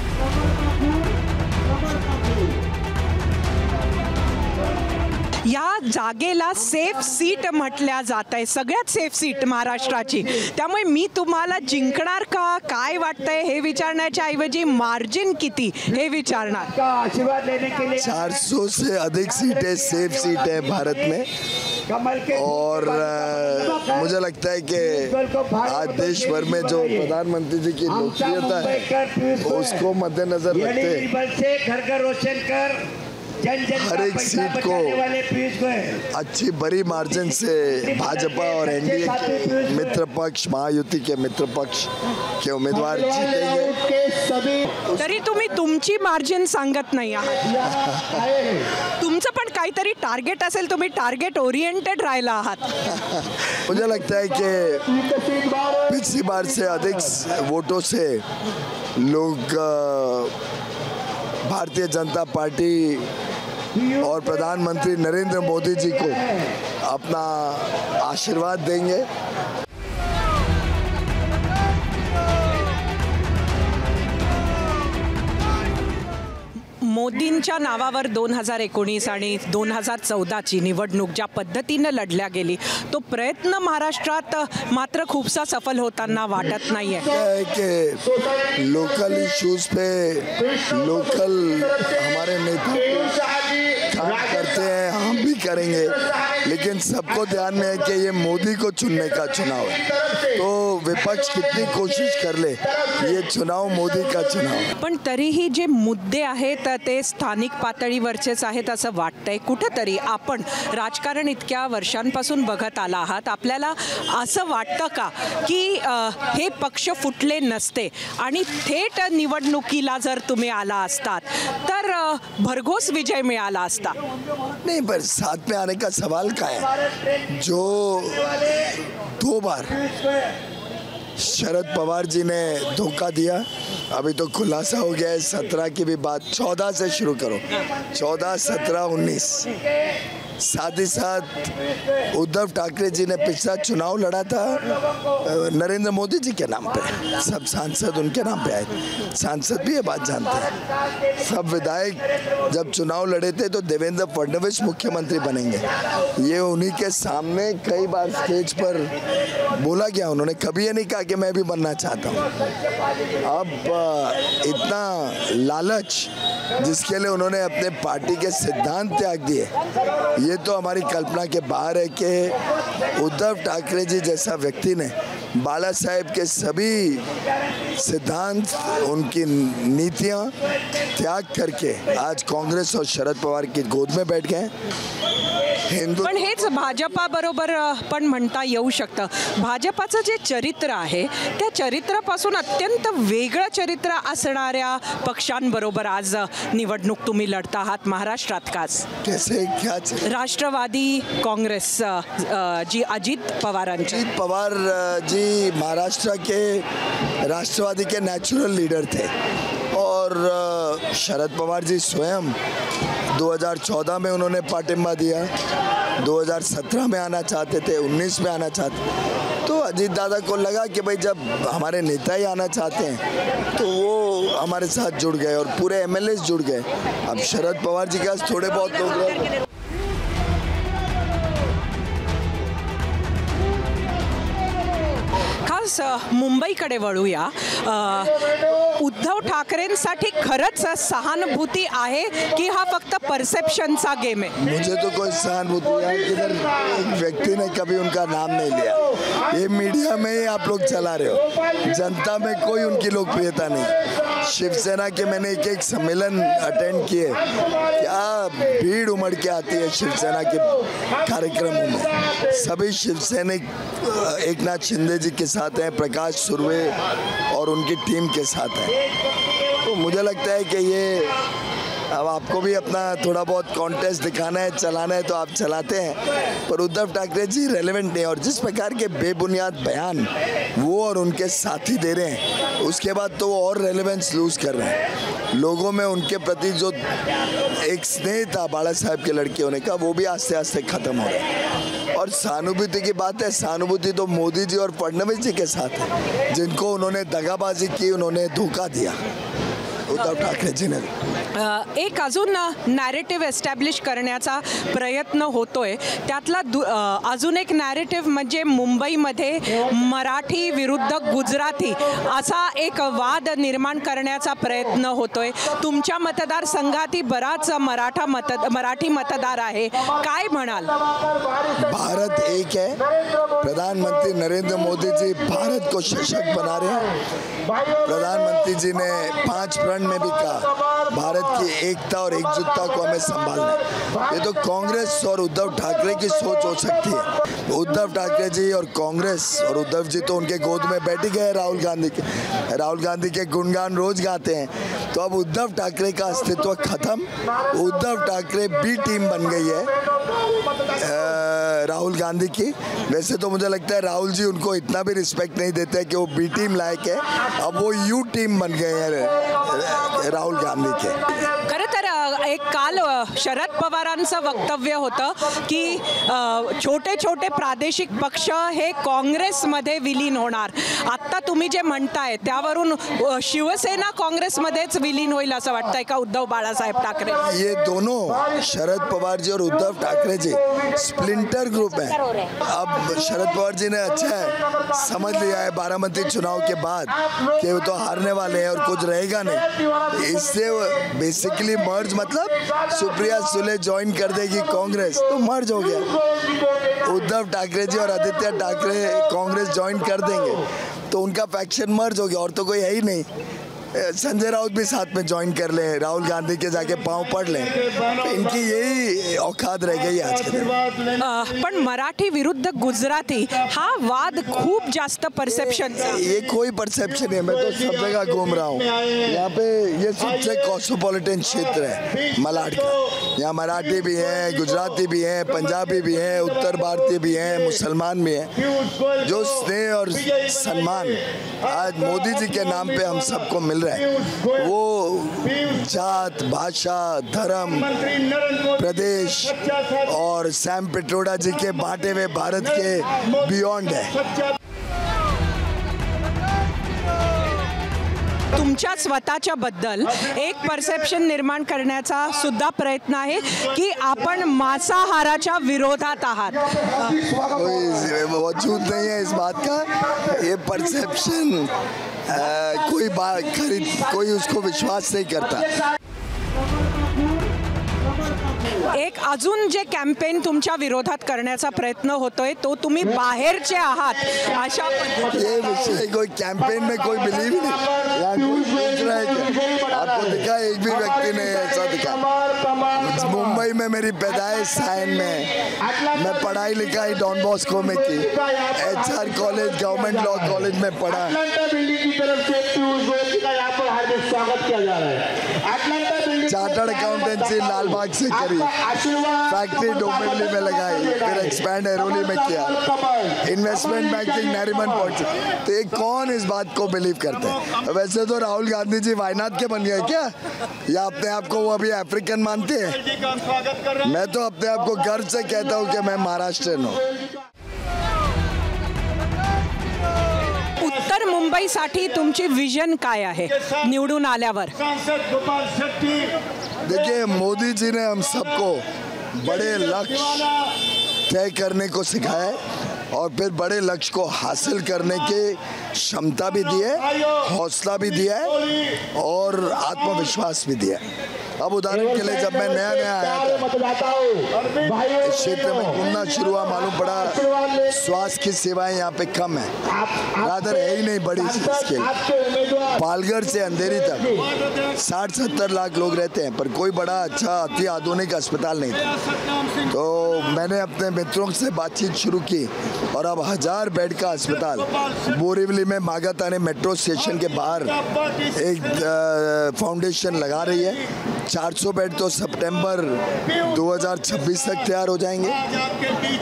या जागेला सेफ सीट म्हटल्या जात आहे, सगळ्यात सेफ सीट महाराष्ट्राची. त्यामुळे मी तुम्हाला जिंकणार का काय वाटतंय हे विचारण्याच्या ऐवजी मार्जिन किती हे विचारणार. आशीर्वाद लेने के लिए 400 से अधिक सीटें सेफ सीट है भारत में, और मुझे लगता है कि आज देश भर में जो प्रधानमंत्री जी की लोकप्रियता है उसको मद्देनजर रखते घर घर रोशन कर हर एक सीट को अच्छी बड़ी मार्जिन से भाजपा और एनडीए के मित्र पक्ष, महायुति के मित्र पक्ष के उम्मीदवार जीतेंगे. तरी तुम्ही तुमची मार्जिन सांगत नाही आहात. तुमचं पण काहीतरी टार्गेट असेल, तुम्ही टार्गेट ओरिएंटेड राहिला आहात. मुझे लगता है कि पिछली बार से अधिक वोटों से लोग भारतीय जनता पार्टी और प्रधानमंत्री नरेंद्र मोदी जी को अपना आशीर्वाद देंगे. मोदींच्या नावावर 2019 आणि 2014ची निवडणूक ज्या पद्धतीनं लढल्या गेली तो प्रयत्न महाराष्ट्रात मात्र खूपसा सफल होताना वाटत नाहीये. कि लोकल इश्यूज पे लोकल हमारे नेता काम करते हैं, हम भी करेंगे, लेकिन सबको ध्यान में है कि ये मोदी को चुनने का चुनाव है. तो विपक्ष कितनी कोशिश कर ले, ये चुनाव मोदी का चुनाव है. पण तरीही जे मुद्दे आहेत ते स्थानिक पातळीवरचेच आहेत असं वाटतंय. कुठेतरी आपण राजकारण इतक्या वर्षांपासून बघत आला आहात, आपल्याला असं वाटतं का की हे पक्ष फुटले नसते आणि थेट निवडणुकीला जर तुम्ही आला असतात तर भरघोस विजय मिळाला असता? नहीं, पर साथ में आने का सवाल का है. जो 2 बार शरद पवार जी ने धोखा दिया अभी तो खुलासा हो गया है 17 की भी बात, 14 से शुरू करो, 14, 17, 19। साथ ही साथ उद्धव ठाकरे जी ने पिछला चुनाव लड़ा था नरेंद्र मोदी जी के नाम पे, सब सांसद उनके नाम पे आए, सांसद भी ये बात जानते हैं। सब विधायक जब चुनाव लड़े थे तो देवेंद्र फडणवीस मुख्यमंत्री बनेंगे, ये उन्हीं के सामने कई बार स्टेज पर बोला गया। उन्होंने कभी ये नहीं कहा कि मैं भी बनना चाहता हूँ। अब इतना लालच जिसके लिए उन्होंने अपने पार्टी के सिद्धांत त्याग दिए, ये तो हमारी कल्पना के बाहर है कि उद्धव ठाकरे जी जैसा व्यक्ति ने बाला साहेब के सभी सिद्धांत, उनकी नीतियां त्याग करके आज काँग्रेस और शरद पवार की गोद में बैठ गए। पण हेच भाजपा बरोबर पण म्हणता येऊ शकतं। भाजपाचं जे चरित्र आहे त्या चरित्रापासून अत्यंत वेगळं चरित्र असणाऱ्या पक्षांबरोबर आज निवडणूक तुम्ही लढता आहात महाराष्ट्रात। काच कैसे क्या राष्ट्रवादी काँग्रेस जी अजित पवार जी महाराष्ट्र के राष्ट्रवादी के नेचुरल लीडर थे और शरद पवार जी स्वयं 2014 में उन्होंने पाटिंबा दिया, 2017 में आना चाहते थे, 19 में आना चाहते। तो अजीत दादा को लगा कि भाई जब हमारे नेता ही आना चाहते हैं तो वो हमारे साथ जुड़ गए और पूरे एमएलए जुड़ गए। अब शरद पवार जी के पास थोड़े बहुत लोग रहे। खास मुंबईकडे वळूया। उद्धव ठाकरेंसाठी खरंच सहानुभूती आहे की हा फक्त परसेप्शनचा गेम आहे? मुझे तो कोई सहानुभूति है, किधर एक व्यक्ति ने कभी उनका नाम नहीं लिया। ये मीडिया में ही आप लोग चला रहे हो, जनता में कोई उनकी लोकप्रियता नहीं। शिवसेना के मैंने एक सम्मेलन अटेंड किए, क्या भीड़ उमड़ के आती है शिवसेना के कार्यक्रमों में। सभी शिवसैनिक एकनाथ शिंदे जी के साथ हैं, प्रकाश सुर्वे और उनकी टीम के साथ हैं। तो मुझे लगता है कि ये अब आपको भी अपना थोड़ा बहुत कॉन्टेस्ट दिखाना है, चलाना है तो आप चलाते हैं, पर उद्धव ठाकरे जी रेलेवेंट नहीं। और जिस प्रकार के बेबुनियाद बयान वो और उनके साथी दे रहे हैं, उसके बाद तो वो और रेलेवेंस लूज कर रहे हैं। लोगों में उनके प्रति जो एक स्नेह था बाला साहेब के लड़के होने का, वो भी आस्ते आस्ते ख़त्म हो रहा है। और सहानुभूति की बात है, सहानुभूति तो मोदी जी और फडणवीस जी के साथ है, जिनको उन्होंने दगाबाजी की, उन्होंने धोखा दिया उद्धव ठाकरे जी ने। एक अजून नॅरेटिव्ह एस्टॅब्लिश करण्याचा प्रयत्न होतोय, त्यातला अजून एक नॅरेटिव्ह म्हणजे मुंबईमध्ये मराठी विरुद्ध गुजराती असा एक वाद निर्माण करण्याचा प्रयत्न होतोय। तुमच्या मतदारसंघातही बराच मराठी मतदार आहे, काय म्हणाल? भारत एक है, प्रधानमंत्री नरेंद्र मोदी जी भारत को सशक्त बना रहे हैं। प्रधानमंत्री जी ने 5 प्रण में भी कहा भारत की एकता और एकजुटता को हमें संभालना है। ये तो कांग्रेस और उद्धव ठाकरे की सोच हो सकती है। उद्धव ठाकरे जी और कांग्रेस और उद्धव जी तो उनके गोद में बैठ गए राहुल गांधी के गुणगान रोज गाते हैं। तो अब उद्धव ठाकरे का अस्तित्व खत्म, उद्धव ठाकरे बी टीम बन गई है राहुल गांधी की। वैसे तो मुझे लगता है राहुल जी उनको इतना भी रिस्पेक्ट नहीं देते हैं कि वो बी टीम लायक है, अब वो यू टीम बन गए हैं राहुल गांधी के। खरं तर एक काल शरद पवारांचं वक्तव्य होतं की छोटे छोटे प्रादेशिक पक्ष हे काँग्रेसमध्ये विलीन होणार। आत्ता तुम्ही जे म्हणताय त्यावरून शिवसेना काँग्रेसमध्येच विलीन होईल असं वाटतंय का उद्धव बाळासाहेब ठाकरे? ये दोनों शरद पवार जी और उद्धव ठाकरे जी स्प्लिंटर ग्रुप है। अब शरद पवार जी ने अच्छा समझ लिया है बारामती चुनाव के बाद कि वो तो हारने वाले हैं और कुछ रहेगा नहीं। इससे बेसिकली मर्ज मतलब सुप्रिया सुले ज्वाइन कर देगी कांग्रेस, तो मर्ज हो गया। उद्धव ठाकरे जी और आदित्य ठाकरे कांग्रेस ज्वाइन कर देंगे तो उनका फैक्शन मर्ज हो गया, और तो कोई है ही नहीं। संजय राउत भी साथ में ज्वाइन कर ले, राहुल गांधी के जाके पाँव पड़ ले, तो इनकी यही औकात रह गई आज के दिन। पण मराठी विरुद्ध गुजराती हा वाद खूप जास्त परसेप्शन, ये कोई परसेप्शन है, मैं तो सब जगह घूम रहा हूँ। यहाँ पे ये सबसे कॉस्मोपॉलिटन क्षेत्र है मलाड का। यहाँ मराठी भी हैं, गुजराती भी हैं, पंजाबी भी हैं, उत्तर भारतीय भी हैं, मुसलमान भी हैं। जो स्नेह और सम्मान आज मोदी जी के नाम पे हम सबको मिल चल रहा है वो जात, भाषा, धर्म, प्रदेश और सैम पिट्रोडा जी के बांटे हुए भारत के बियॉन्ड है। तुमच्या स्वतःच्या बद्दल एक परसेप्शन निर्माण करण्याचा सुद्धा प्रयत्न आहे की आपण मांसाहाराच्या विरोधात आहात। कोई वजूद नहीं है इस बात का। ये परसेप्शन कोई उसको विश्वास नहीं करता। एक अजून जे कॅम्पेन तुमच्या विरोधात करण्याचा प्रयत्न होतोय तो तुम्ही बाहेरचे आहात अशा ये विषय कोई कैंपेन में कोई बिलीव नहीं। यहाँ कोई सोच रहा है क्या? आपको दिखा एक भी व्यक्ति ने ऐसा दिखा। मुंबई में मेरी पैदाइश साइन में, मैं पढ़ाई लिखाई डॉन बॉस्को में की, HR college government law college में पढ़ा। चार्टर्ड अकाउंटेंसी लालबाग से करी, फैक्ट्री डोंबिवली में लगाई, फिर एक्सपैंड एरोली में किया, इन्वेस्टमेंट बैंकिंग नरीमन पॉइंट से। तो ये कौन इस बात को बिलीव करते हैं? वैसे तो राहुल गांधी जी वायनाड के बन गए क्या, या अपने आप को वो अभी अफ्रीकन मानते हैं? मैं तो अपने आप को गर्व से कहता हूँ कि मैं महाराष्ट्रियन हूँ। उत्तर मुंबईसाठी तुमची विजन काय आहे निवडून आल्यावर? देखिए, मोदी जी ने हम सबको बड़े लक्ष्य तय करने को सिखाया है और फिर बड़े लक्ष्य को हासिल करने की क्षमता भी दी है, हौसला भी दिया है और आत्मविश्वास भी दिया है। अब उदाहरण के लिए जब मैं नया आया था इस क्षेत्र में घूमना शुरू हुआ, मालूम पड़ा स्वास्थ्य की सेवाएं यहाँ पे कम है, रादर है ही नहीं बड़ी स्केल। पालघर से अंधेरी तक 60-70 लाख लोग रहते हैं पर कोई बड़ा अच्छा अति आधुनिक अस्पताल नहीं था। तो मैंने अपने मित्रों से बातचीत शुरू की और अब 1000 बेड का अस्पताल बोरीवली में मागाताने मेट्रो स्टेशन के बाहर एक फाउंडेशन लगा रही है। 400 बेड तो सितंबर 2026 तक तैयार हो जाएंगे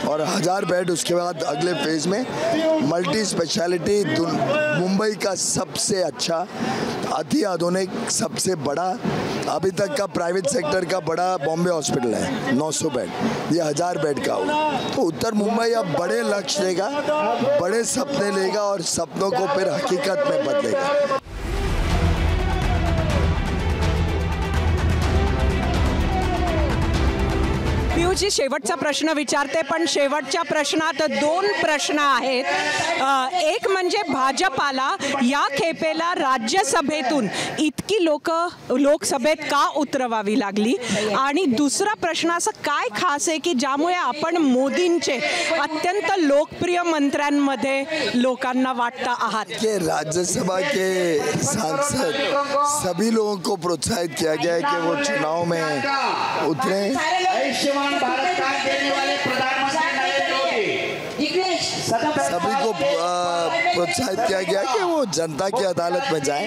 और 1000 बेड उसके बाद अगले फेज में। मल्टी स्पेशलिटी मुंबई का सबसे अच्छा, अति आधुनिक, सबसे बड़ा अभी तक का प्राइवेट सेक्टर का बड़ा बॉम्बे हॉस्पिटल है, 900 बेड, ये 1000 बेड का होगा। तो उत्तर मुंबई अब बड़े लक्ष्य लेगा, बड़े सपने लेगा और सपनों को फिर हकीकत में बदलेगा। पियुषजी, शेवटचा प्रश्न विचारते पण शेवटच्या प्रश्नात 2 प्रश्न आहेत। एक म्हणजे भाजपाला या खेपेला राज्यसभेतून इतकी लोकसभेत का उतरवावी लागली, आणि दुसरा प्रश्न असा काय खास आहे की ज्यामुळे आपण मोदींचे अत्यंत लोकप्रिय मंत्र्यांमध्ये लोकांना वाटता आहात? कि राज्यसभा के सांसद सभी लोगों को प्रोत्साहित किया गया है कि वो चुनाव में उतरें। भारत का देने वाले प्रधानमंत्री नरेंद्र मोदी सभी को प्रोत्साहित किया गया कि वो जनता की अदालत में जाएं।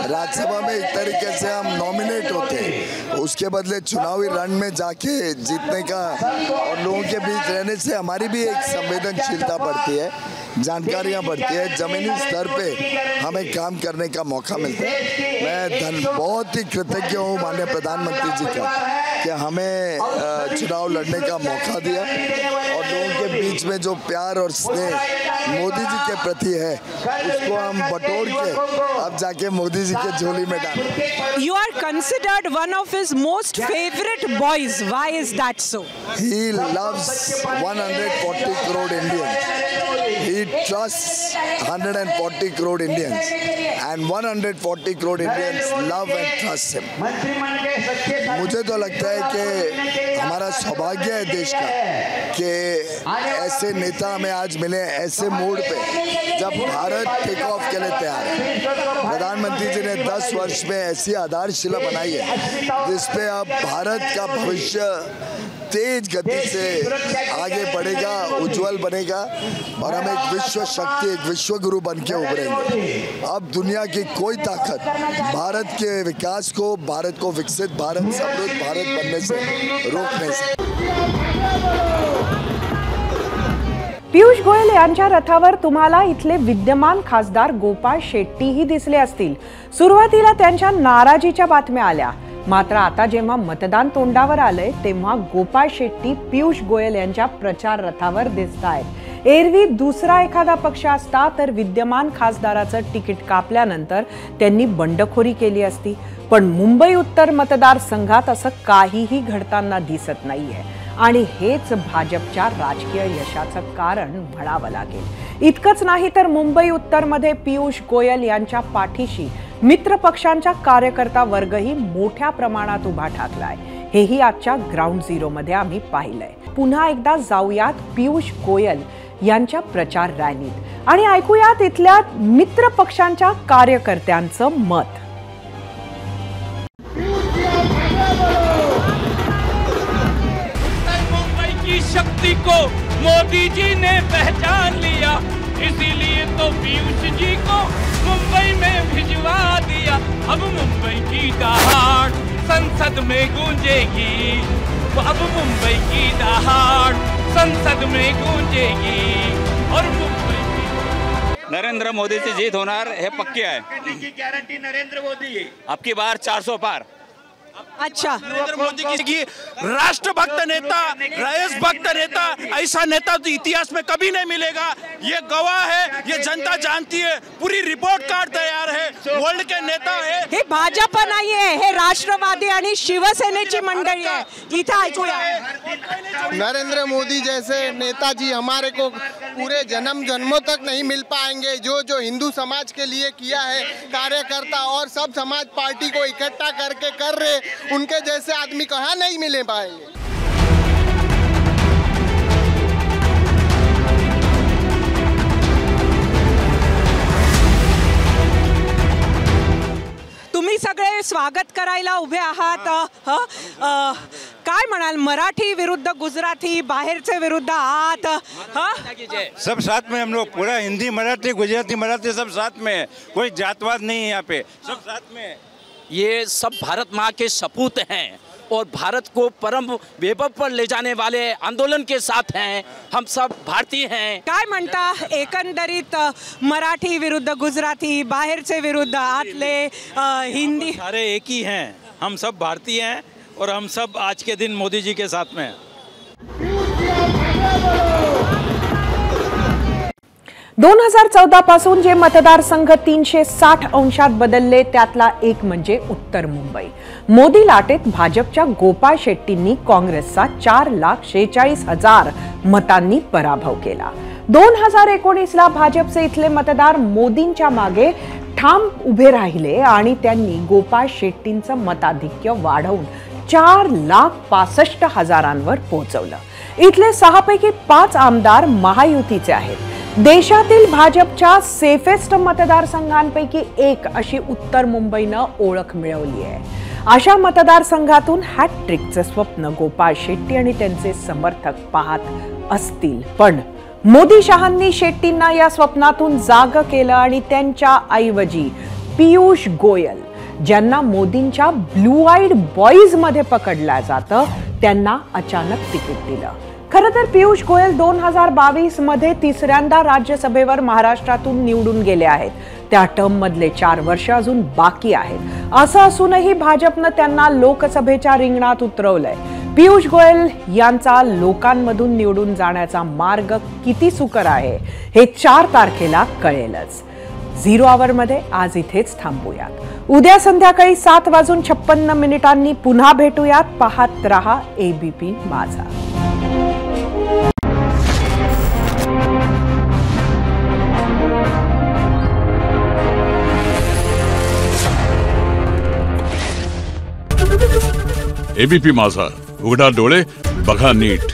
राज्यसभा में एक तरीके से हम नॉमिनेट होते हैं, उसके बदले चुनावी रण में जाके जीतने का और लोगों के बीच रहने से हमारी भी एक संवेदनशीलता बढ़ती है, जानकारियाँ बढ़ती है, ज़मीनी स्तर पे हमें काम करने का मौका मिलता है। मैं बहुत ही कृतज्ञ हूँ माननीय प्रधानमंत्री जी का कि हमें चुनाव लड़ने का मौका दिया और लोगों के बीच में जो प्यार और स्नेह मोदी जी के प्रति है उसको हम बटोर के अब जाके मोदी जी के झोली में डालें। You are considered one of his most favorite boys. Why is that so? He loves 140 crore Indians. He trusts 140 crore Indians and 140 crore Indians love and trust him. मुझे तो लगता है कि हमारा सौभाग्य है देश का कि ऐसे नेता हमें आज मिले ऐसे मोड़ पे जब भारत टेक ऑफ के लिए तैयार है। प्रधानमंत्री जी ने 10 वर्ष में ऐसी आधारशिला बनाई है जिसपे अब भारत का भविष्य तेज गति से आगे बढ़ेगा, उज्जवल बनेगा और हम एक विश्व शक्ति, एक विश्व गुरु बन के उभरेंगे। अब दुनिया की कोई ताकत भारत के विकास को, भारत को विकसित भारत, समृद्ध भारत बनने से रोक नहीं सकती। पियुष गोयल यांच्या रथावर तुम्हाला इथले विद्यमान खासदार गोपाळ शेट्टीही दिसले असतील. सुरुवातीला त्यांच्या नाराजीच्या बातम्या आल्या, मात्र आता जेव्हा मतदान तोंडावर आलंय तेव्हा गोपाळ शेट्टी पियुष गोयल यांच्या प्रचार रथावर दिसत आहेत. एरवी दुसरा एखादा पक्ष असता तर विद्यमान खासदाराचं तिकीट कापल्यानंतर त्यांनी बंडखोरी केली असती, पण मुंबई उत्तर मतदारसंघात असं काहीही घडताना दिसत नाहीये आणि हेच भाजपच्या राजकीय यशाचं कारण म्हणावं लागेल. इतकंच नाही तर मुंबई उत्तरमध्ये पियुष गोयल यांच्या पाठीशी मित्र पक्षांच्या कार्यकर्ता वर्गही मोठ्या प्रमाणात उभा ठाकलाय. हेही आजच्या ग्राउंड झिरोमध्ये आम्ही पाहिलंय. पुन्हा एकदा जाऊयात पियुष गोयल यांच्या प्रचार रॅलीत आणि ऐकूयात इथल्या मित्र पक्षांच्या कार्यकर्त्यांचं मत. मुंबई की शक्ति को मोदी जी ने पहचान लिया, इसीलिए तो पीयूष जी को मुंबई में भिजवा दिया. अब मुंबई की दहाड़ संसद में गूंजेगी, अब मुंबई की दहाड़ संसद में गूंजेगी और मुंबई की नरेंद्र मोदी से जीत होणार हे पक्की आहे. गारंटी नरेंद्र मोदी अब की बार 400 पार. अच्छा, नरेंद्र मोदी की राष्ट्रभक्त नेता, रईस भक्त नेता, ऐसा नेता तो इतिहास में कभी नहीं मिलेगा. ये गवाह है, ये जनता जानती है, पूरी रिपोर्ट कार्ड तैयार है, वर्ल्ड के नेता है. हे भाजप नाहीये, हे राष्ट्रवादी आणि शिवसेनेची मंडळी आहे. इथं ऐकूया. नरेंद्र मोदी जैसे नेताजी हमारे को पूरे जन्म जन्मों तक नहीं मिल पाएंगे. जो हिंदू समाज के लिए किया है कार्यकर्ता और सब समाज पार्टी को इकट्ठा करके कर रहे, उनके जैसे आदमी कहाँ नहीं मिले पाएंगे. तुम्ही सगळे स्वागत करायला उभे आहात. काय म्हणाल, मराठी विरुद्ध गुजराती, बाहेरचे विरुद्ध आत, सब साथ में हम लोग, पूरा हिंदी मराठी गुजराती मराठी सब साथ में है, कोई जातवाद नहीं है यहाँ पे, सब साथ में है. ये सब भारत माँ के सपूत हैं और भारत को परम वैभव पर ले जाने वाले आंदोलन के साथ हैं. हम सब भारतीय हैं. काय म्हणता एकंदरीत मराठी विरुद्ध गुजराती, बाहेरचे विरुद्ध आतले, हिंदी, सारे एक ही हैं. हम सब भारतीय हैं और हम सब आज के दिन मोदी जी के साथ में हैं. 2014 पासून जे मतदारसंघ 360 अंशात बदलले त्यातला एक म्हणजे उत्तर मुंबई. मोदी लाटेत भाजपच्या गोपाळ शेट्टींनी काँग्रेसचा 4,46,000 मतांनी पराभव केला. 2019ला भाजपचे इथले मतदार मोदींच्या मागे ठाम उभे राहिले आणि त्यांनी गोपाळ शेट्टींचं मताधिक्य वाढवून 4,65,000 पोहोचवलं. इथले 6 पैकी 5 आमदार महायुतीचे आहेत. देशातील भाजपच्या सेफेस्ट मतदारसंघांपैकी एक अशी उत्तर मुंबईनं ओळख मिळवली आहे. अशा मतदारसंघातून हॅट्रिकचे स्वप्न गोपाळ शेट्टी आणि त्यांचे समर्थक पाहत असतील, पण मोदी शहांनी शेट्टींना या स्वप्नातून जाग केलं आणि त्यांच्या ऐवजी पियुष गोयल, ज्यांना मोदींच्या ब्लू आईड बॉईज मध्ये पकडलं जातं, त्यांना अचानक तिकीट दिलं. खरं तर पियुष गोयल 2022 मध्ये तिसऱ्यांदा राज्यसभेवर महाराष्ट्रातून निवडून गेले आहेत. त्या टर्म मधले 4 वर्ष अजून बाकी आहेत. असं असूनही भाजपनं त्यांना लोकसभेच्या रिंगणात उतरवलंय. पियुष गोयल यांचा लोकांमधून निवडून जाण्याचा मार्ग किती सुकर आहे हे 4 तारखेला कळेलच. 0 आवर मध्ये आज इथेच थांबूयात. उद्या संध्याकाळी 7:56 पुन्हा भेटूयात. पाहत रहा ABP माझा. ABP माझा, उघडा डोळे बघा नीट.